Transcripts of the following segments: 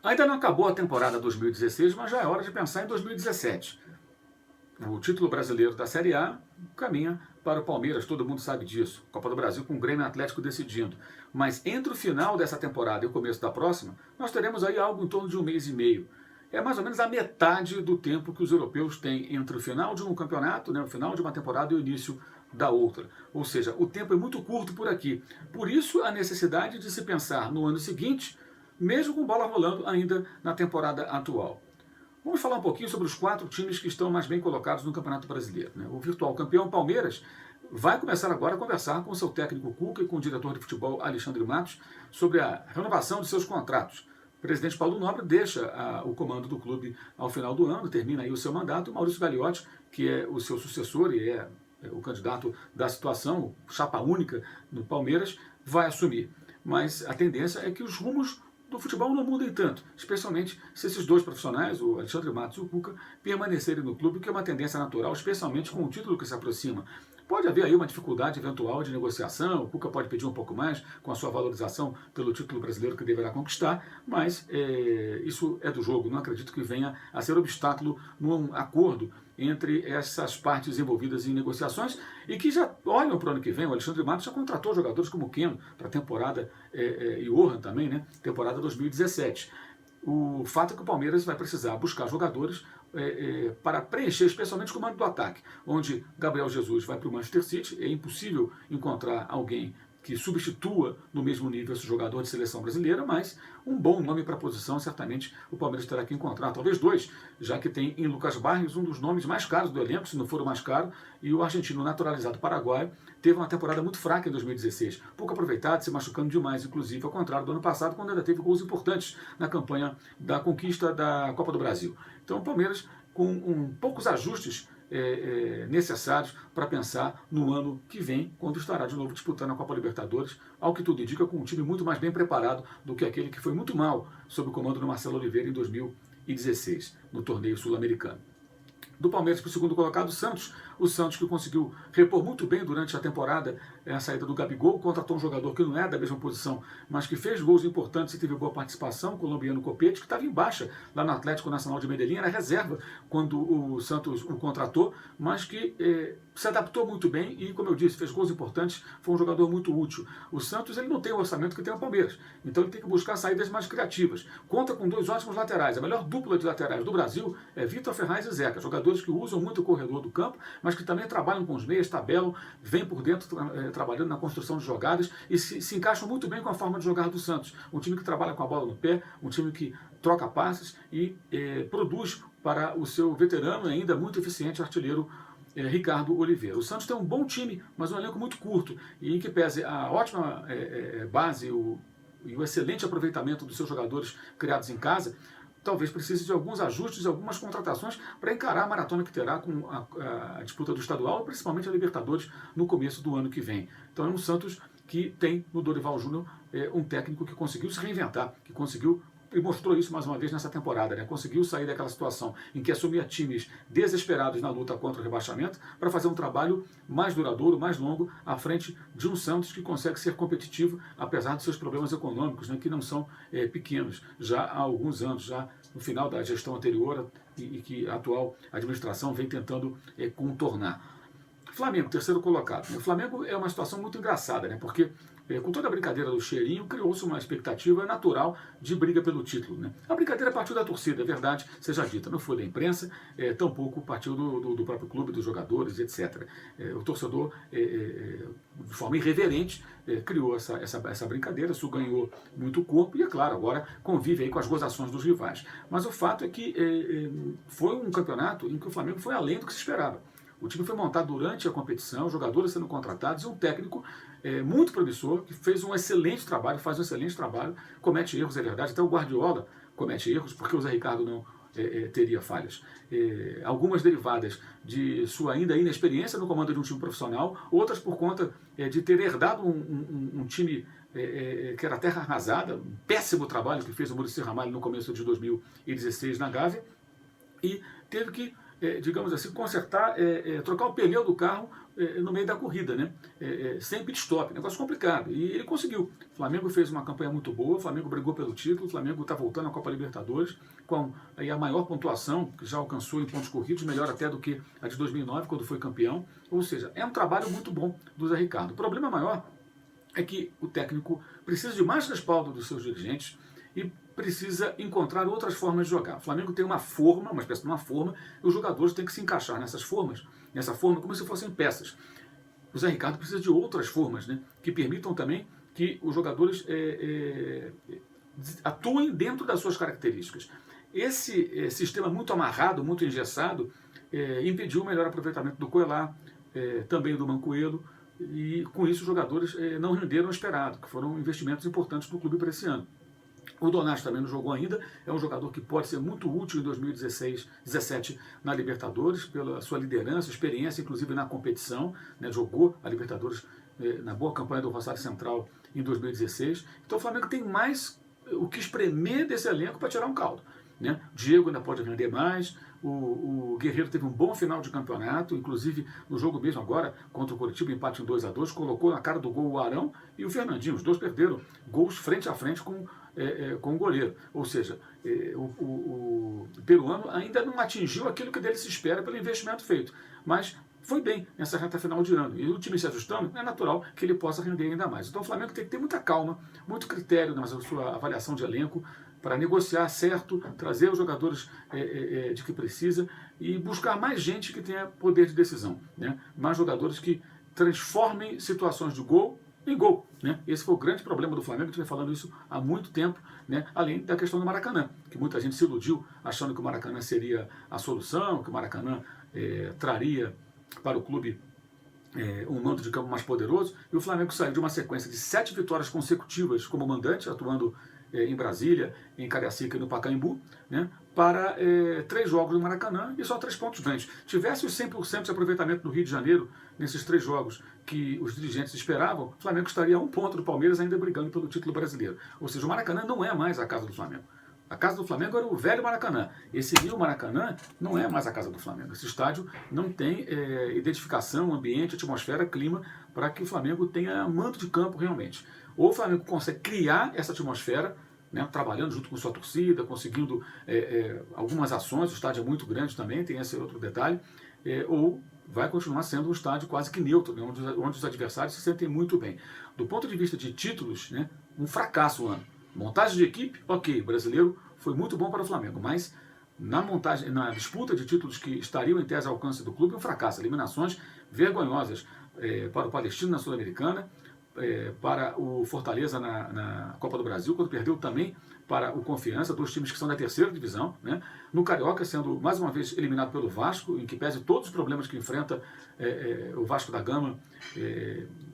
Ainda não acabou a temporada 2016, mas já é hora de pensar em 2017. O título brasileiro da Série A caminha para o Palmeiras, todo mundo sabe disso. Copa do Brasil com o Grêmio Atlético decidindo. Mas entre o final dessa temporada e o começo da próxima, nós teremos aí algo em torno de 1 mês e meio. É mais ou menos a metade do tempo que os europeus têm entre o final de um campeonato, né, o final de uma temporada e o início da outra. Ou seja, o tempo é muito curto por aqui. Por isso a necessidade de se pensar no ano seguinte, mesmo com bola rolando ainda na temporada atual. Vamos falar um pouquinho sobre os 4 times que estão mais bem colocados no Campeonato Brasileiro, né? O virtual campeão Palmeiras vai começar agora a conversar com seu técnico Cuca e com o diretor de futebol Alexandre Matos sobre a renovação de seus contratos. O presidente Paulo Nobre deixa o comando do clube ao final do ano, termina aí o seu mandato, e Maurício Gagliotti, que é o seu sucessor e é o candidato da situação, chapa única no Palmeiras, vai assumir. Mas a tendência é que os rumos do futebol não mudem tanto, especialmente se esses dois profissionais, o Alexandre Matos e o Cuca, permanecerem no clube, que é uma tendência natural, especialmente com o título que se aproxima. Pode haver aí uma dificuldade eventual de negociação, o Cuca pode pedir um pouco mais com a sua valorização pelo título brasileiro que deverá conquistar, mas isso é do jogo, não acredito que venha a ser obstáculo num acordo entre essas partes envolvidas em negociações e que já olham para o ano que vem. O Alexandre Matos já contratou jogadores como Keno para a temporada, e Orhan também, né? Temporada 2017. O fato é que o Palmeiras vai precisar buscar jogadores para preencher, especialmente o comando do ataque, onde Gabriel Jesus vai para o Manchester City. É impossível encontrar alguém que substitua no mesmo nível esse jogador de seleção brasileira, mas um bom nome para a posição certamente o Palmeiras terá que encontrar, talvez 2, já que tem em Lucas Barrios um dos nomes mais caros do elenco, se não for o mais caro, e o argentino naturalizado paraguaio teve uma temporada muito fraca em 2016, pouco aproveitado, se machucando demais, inclusive, ao contrário do ano passado, quando ainda teve gols importantes na campanha da conquista da Copa do Brasil. Então o Palmeiras, com poucos ajustes necessários para pensar no ano que vem, quando estará de novo disputando a Copa Libertadores, ao que tudo indica, com um time muito mais bem preparado do que aquele que foi muito mal sob o comando do Marcelo Oliveira em 2016, no torneio sul-americano. Do Palmeiras para o segundo colocado, o Santos que conseguiu repor muito bem durante a temporada a saída do Gabigol, contratou um jogador que não é da mesma posição, mas que fez gols importantes e teve boa participação, o colombiano Copete, que estava em baixa lá no Atlético Nacional de Medellín, era reserva quando o Santos o contratou, mas que se adaptou muito bem e, como eu disse, fez gols importantes, foi um jogador muito útil. O Santos ele não tem o orçamento que tem o Palmeiras, então ele tem que buscar saídas mais criativas. Conta com 2 ótimos laterais, a melhor dupla de laterais do Brasil é Vitor Ferraz e Zeca, jogadores que usam muito o corredor do campo, mas que também trabalham com os meias, tabelam, vêm por dentro trabalhando na construção de jogadas e se encaixam muito bem com a forma de jogar do Santos. Um time que trabalha com a bola no pé, um time que troca passes e produz para o seu veterano e ainda muito eficiente artilheiro Ricardo Oliveira. O Santos tem um bom time, mas um elenco muito curto, e em que pese a ótima base e o excelente aproveitamento dos seus jogadores criados em casa, talvez precise de alguns ajustes e algumas contratações para encarar a maratona que terá com a disputa do estadual, principalmente a Libertadores, no começo do ano que vem. Então é um Santos que tem no Dorival Júnior um técnico que conseguiu se reinventar, que conseguiu e mostrou isso mais uma vez nessa temporada, né? Conseguiu sair daquela situação em que assumia times desesperados na luta contra o rebaixamento para fazer um trabalho mais duradouro, mais longo, à frente de um Santos que consegue ser competitivo, apesar dos seus problemas econômicos, né? Que não são pequenos, já há alguns anos, já no final da gestão anterior e que a atual administração vem tentando contornar. Flamengo, terceiro colocado. O Flamengo é uma situação muito engraçada, né? Porque com toda a brincadeira do cheirinho, criou-se uma expectativa natural de briga pelo título, né? A brincadeira partiu da torcida, é verdade, seja dita, não foi da imprensa, tampouco partiu do próprio clube, dos jogadores, etc. O torcedor, de forma irreverente, criou essa brincadeira, isso ganhou muito corpo e, é claro, agora convive aí com as gozações dos rivais. Mas o fato é que foi um campeonato em que o Flamengo foi além do que se esperava. O time foi montado durante a competição, jogadores sendo contratados e um técnico muito promissor, que fez um excelente trabalho, faz um excelente trabalho, comete erros, é verdade, até o Guardiola comete erros, porque o Zé Ricardo não teria falhas. Algumas derivadas de sua ainda inexperiência no comando de um time profissional, outras por conta de ter herdado um time que era terra arrasada, um péssimo trabalho que fez o Muricy Ramalho no começo de 2016 na Gávea, e teve que digamos assim, consertar, trocar o pneu do carro no meio da corrida, né? Sem pit stop, negócio complicado. E ele conseguiu. O Flamengo fez uma campanha muito boa, o Flamengo brigou pelo título, o Flamengo está voltando à Copa Libertadores com aí a maior pontuação que já alcançou em pontos corridos, melhor até do que a de 2009, quando foi campeão. Ou seja, é um trabalho muito bom do Zé Ricardo. O problema maior é que o técnico precisa de mais respaldo dos seus dirigentes e precisa encontrar outras formas de jogar. O Flamengo tem uma forma, uma espécie de uma forma, e os jogadores têm que se encaixar nessa forma como se fossem peças. O Zé Ricardo precisa de outras formas, né, que permitam também que os jogadores atuem dentro das suas características. Esse sistema muito amarrado, muito engessado, impediu o melhor aproveitamento do Coelá, também do Mancoelho, e com isso os jogadores não renderam o esperado, que foram investimentos importantes para o clube para esse ano. O Donati também não jogou ainda, é um jogador que pode ser muito útil em 2017 na Libertadores, pela sua liderança, experiência, inclusive na competição, né, jogou a Libertadores na boa campanha do Rosário Central em 2016. Então o Flamengo tem mais o que espremer desse elenco para tirar um caldo, né? Diego ainda pode render mais, o Guerreiro teve um bom final de campeonato, inclusive no jogo mesmo agora, contra o Coritiba, empate em 2-2, colocou na cara do gol o Arão e o Fernandinho, os dois perderam gols frente a frente com o goleiro. Ou seja, o peruano ainda não atingiu aquilo que dele se espera pelo investimento feito, mas foi bem nessa reta final de ano. E o time se ajustando, é natural que ele possa render ainda mais. Então o Flamengo tem que ter muita calma, muito critério na sua avaliação de elenco, para negociar certo, trazer os jogadores de que precisa e buscar mais gente que tenha poder de decisão, né? Mais jogadores que transformem situações de gol em gol, né? Esse foi o grande problema do Flamengo, a gente vem falando isso há muito tempo, né? Além da questão do Maracanã, que muita gente se iludiu achando que o Maracanã seria a solução, que o Maracanã traria para o clube um mando de campo mais poderoso, e o Flamengo saiu de uma sequência de 7 vitórias consecutivas como mandante, atuando em Brasília, em Cariacica e no Pacaembu, né, para 3 jogos no Maracanã e só 3 pontos ganhos. Tivesse os 100% de aproveitamento no Rio de Janeiro, nesses 3 jogos que os dirigentes esperavam, o Flamengo estaria a 1 ponto do Palmeiras, ainda brigando pelo título brasileiro. Ou seja, o Maracanã não é mais a casa do Flamengo. A casa do Flamengo era o velho Maracanã. Esse Rio Maracanã não é mais a casa do Flamengo. Esse estádio não tem identificação, ambiente, atmosfera, clima para que o Flamengo tenha mando de campo realmente. Ou o Flamengo consegue criar essa atmosfera, né, trabalhando junto com sua torcida, conseguindo algumas ações, o estádio é muito grande também, tem esse outro detalhe, ou vai continuar sendo um estádio quase que neutro, né, onde os adversários se sentem muito bem. Do ponto de vista de títulos, né, um fracasso o ano. Montagem de equipe, ok, o brasileiro foi muito bom para o Flamengo, mas na disputa de títulos que estariam em tese ao alcance do clube, um fracasso. Eliminações vergonhosas para o Palestino na Sul-Americana, para o Fortaleza na Copa do Brasil, quando perdeu também para o Confiança, 2 times que são da 3ª divisão, né? No Carioca, sendo mais uma vez eliminado pelo Vasco, em que pese todos os problemas que enfrenta o Vasco da Gama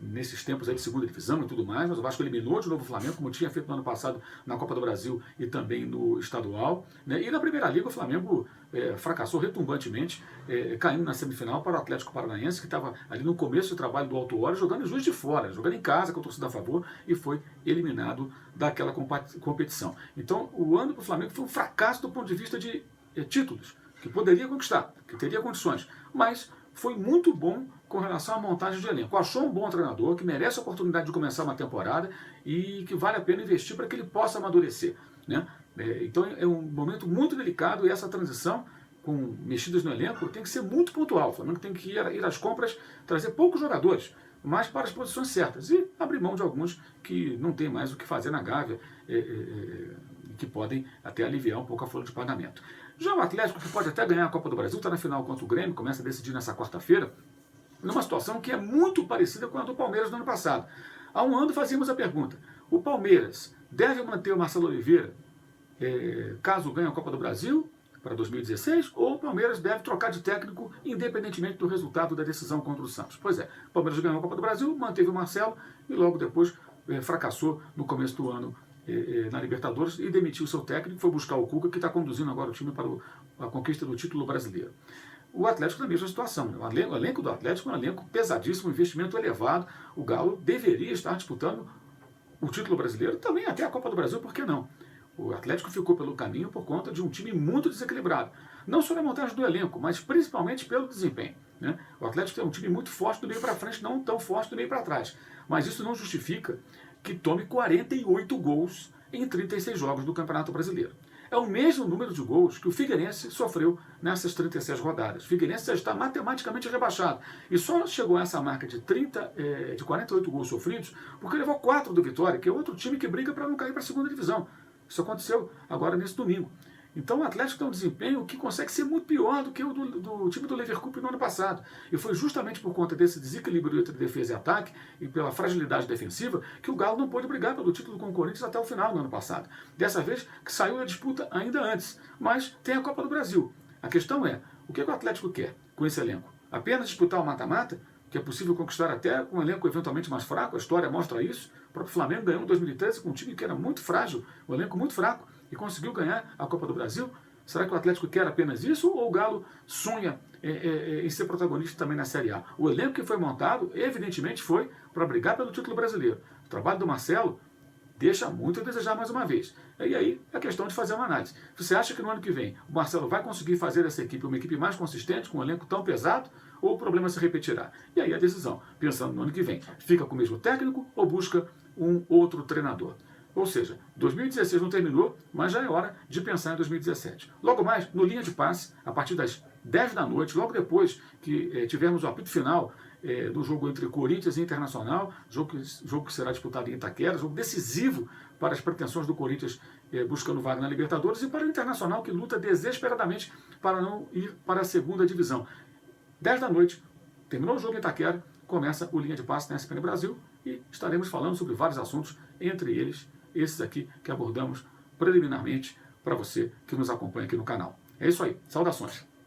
nesses tempos aí de 2ª divisão e tudo mais, mas o Vasco eliminou de novo o Flamengo, como tinha feito no ano passado na Copa do Brasil e também no estadual, né? E na Primeira Liga o Flamengo fracassou retumbantemente, caindo na semifinal para o Atlético Paranaense, que estava ali no começo do trabalho do Alto Hora, jogando em Juiz de Fora, jogando em casa com a torcida a favor, e foi eliminado daquela competição. Então o ano para o Flamengo foi um fracasso do ponto de vista de títulos, que poderia conquistar, que teria condições, mas foi muito bom com relação à montagem de elenco. Achou um bom treinador, que merece a oportunidade de começar uma temporada e que vale a pena investir para que ele possa amadurecer, né? Então é um momento muito delicado e essa transição com mexidas no elenco tem que ser muito pontual. O Flamengo tem que ir às compras, trazer poucos jogadores, mas para as posições certas, e abrir mão de alguns que não tem mais o que fazer na Gávea, que podem até aliviar um pouco a folha de pagamento. Já o Atlético, que pode até ganhar a Copa do Brasil, está na final contra o Grêmio, começa a decidir nessa quarta-feira, numa situação que é muito parecida com a do Palmeiras no ano passado. Há um ano fazíamos a pergunta: o Palmeiras deve manter o Marcelo Oliveira caso ganhe a Copa do Brasil para 2016, ou o Palmeiras deve trocar de técnico independentemente do resultado da decisão contra o Santos? Pois é, o Palmeiras ganhou a Copa do Brasil, manteve o Marcelo e logo depois fracassou no começo do ano na Libertadores e demitiu o seu técnico, foi buscar o Cuca, que está conduzindo agora o time para a conquista do título brasileiro. O Atlético na mesma situação. O elenco do Atlético é um elenco pesadíssimo, um investimento elevado. O Galo deveria estar disputando o título brasileiro, também até a Copa do Brasil, por que não? O Atlético ficou pelo caminho por conta de um time muito desequilibrado. Não só na montagem do elenco, mas principalmente pelo desempenho, né? O Atlético tem um time muito forte do meio para frente, não tão forte do meio para trás. Mas isso não justifica que tome 48 gols em 36 jogos do Campeonato Brasileiro. É o mesmo número de gols que o Figueirense sofreu nessas 36 rodadas. O Figueirense já está matematicamente rebaixado. E só chegou a essa marca de 48 gols sofridos porque levou 4 do Vitória, que é outro time que briga para não cair para a segunda divisão. Isso aconteceu agora nesse domingo. Então o Atlético tem um desempenho que consegue ser muito pior do que o do time do Leverkusen no ano passado. E foi justamente por conta desse desequilíbrio entre defesa e ataque e pela fragilidade defensiva que o Galo não pôde brigar pelo título com o Corinthians até o final do ano passado. Dessa vez que saiu da disputa ainda antes. Mas tem a Copa do Brasil. A questão é, o que o Atlético quer com esse elenco? Apenas disputar o mata-mata? Que é possível conquistar até com um elenco eventualmente mais fraco, a história mostra isso. O próprio Flamengo ganhou em 2013 com um time que era muito frágil, um elenco muito fraco, e conseguiu ganhar a Copa do Brasil. Será que o Atlético quer apenas isso ou o Galo sonha em ser protagonista também na Série A? O elenco que foi montado, evidentemente, foi para brigar pelo título brasileiro. O trabalho do Marcelo deixa muito a desejar mais uma vez. E aí é questão de fazer uma análise. Você acha que no ano que vem o Marcelo vai conseguir fazer essa equipe uma equipe mais consistente, com um elenco tão pesado, ou o problema se repetirá? E aí a decisão, pensando no ano que vem, fica com o mesmo técnico ou busca um outro treinador? Ou seja, 2016 não terminou, mas já é hora de pensar em 2017. Logo mais, no Linha de Passe, a partir das 10 da noite, logo depois que tivermos o apito final do jogo entre Corinthians e Internacional, jogo que será disputado em Itaquera, jogo decisivo para as pretensões do Corinthians buscando vaga na Libertadores e para o Internacional, que luta desesperadamente para não ir para a segunda divisão. 10 da noite, terminou o jogo em Itaquera, começa o Linha de Passe na ESPN Brasil e estaremos falando sobre vários assuntos, entre eles esses aqui que abordamos preliminarmente para você que nos acompanha aqui no canal. É isso aí, saudações!